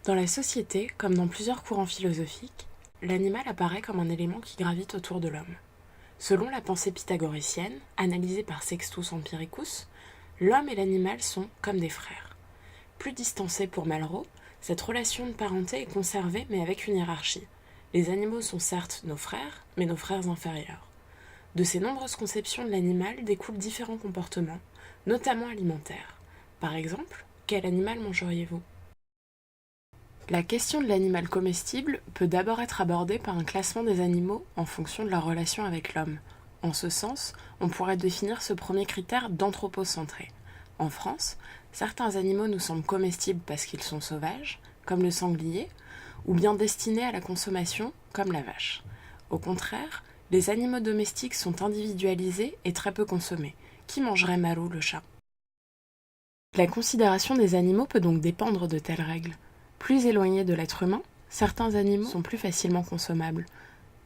Dans la société, comme dans plusieurs courants philosophiques, l'animal apparaît comme un élément qui gravite autour de l'homme. Selon la pensée pythagoricienne, analysée par Sextus Empiricus, l'homme et l'animal sont comme des frères. Plus distancés pour Malraux, cette relation de parenté est conservée mais avec une hiérarchie. Les animaux sont certes nos frères, mais nos frères inférieurs. De ces nombreuses conceptions de l'animal découlent différents comportements, notamment alimentaires. Par exemple, quel animal mangeriez-vous ? La question de l'animal comestible peut d'abord être abordée par un classement des animaux en fonction de leur relation avec l'homme. En ce sens, on pourrait définir ce premier critère d'anthropocentré. En France, certains animaux nous semblent comestibles parce qu'ils sont sauvages, comme le sanglier, ou bien destinés à la consommation, comme la vache. Au contraire, les animaux domestiques sont individualisés et très peu consommés. Qui mangerait Malou le chat ? La considération des animaux peut donc dépendre de telles règles. Plus éloignés de l'être humain, certains animaux sont plus facilement consommables.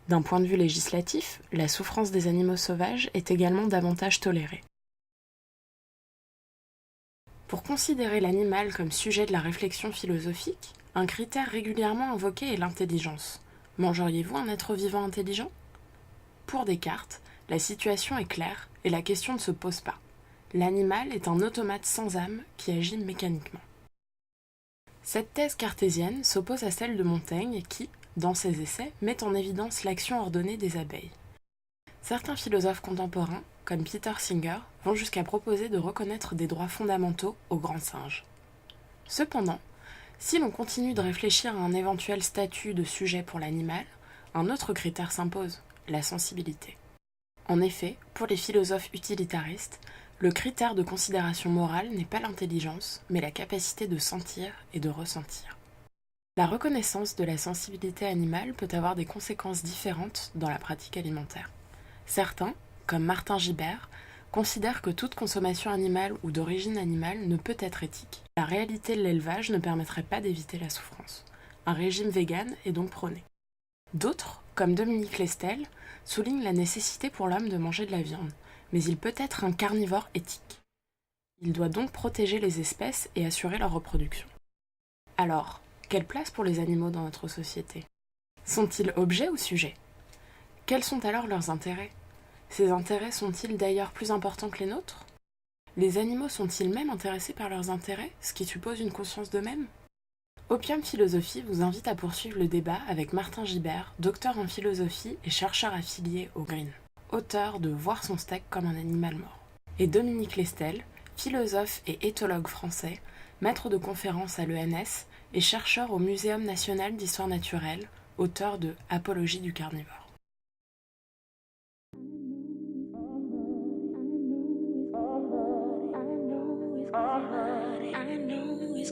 D'un point de vue législatif, la souffrance des animaux sauvages est également davantage tolérée. Pour considérer l'animal comme sujet de la réflexion philosophique, un critère régulièrement invoqué est l'intelligence. Mangeriez-vous un être vivant intelligent ? Pour Descartes, la situation est claire et la question ne se pose pas. L'animal est un automate sans âme qui agit mécaniquement. Cette thèse cartésienne s'oppose à celle de Montaigne qui, dans ses essais, met en évidence l'action ordonnée des abeilles. Certains philosophes contemporains, comme Peter Singer, vont jusqu'à proposer de reconnaître des droits fondamentaux aux grands singes. Cependant, si l'on continue de réfléchir à un éventuel statut de sujet pour l'animal, un autre critère s'impose, la sensibilité. En effet, pour les philosophes utilitaristes, le critère de considération morale n'est pas l'intelligence, mais la capacité de sentir et de ressentir. La reconnaissance de la sensibilité animale peut avoir des conséquences différentes dans la pratique alimentaire. Certains, comme Martin Gibert, considèrent que toute consommation animale ou d'origine animale ne peut être éthique. La réalité de l'élevage ne permettrait pas d'éviter la souffrance. Un régime vegan est donc prôné. D'autres, comme Dominique Lestel, soulignent la nécessité pour l'homme de manger de la viande, mais il peut être un carnivore éthique. Il doit donc protéger les espèces et assurer leur reproduction. Alors, quelle place pour les animaux dans notre société ? Sont-ils objets ou sujets ? Quels sont alors leurs intérêts ? Ces intérêts sont-ils d'ailleurs plus importants que les nôtres ? Les animaux sont-ils même intéressés par leurs intérêts, ce qui suppose une conscience d'eux-mêmes ? Opium Philosophie vous invite à poursuivre le débat avec Martin Gibert, docteur en philosophie et chercheur affilié au Green, auteur de Voir son steak comme un animal mort, et Dominique Lestel, philosophe et éthologue français, maître de conférences à l'ENS et chercheur au Muséum national d'histoire naturelle, auteur de Apologie du carnivore. I know it's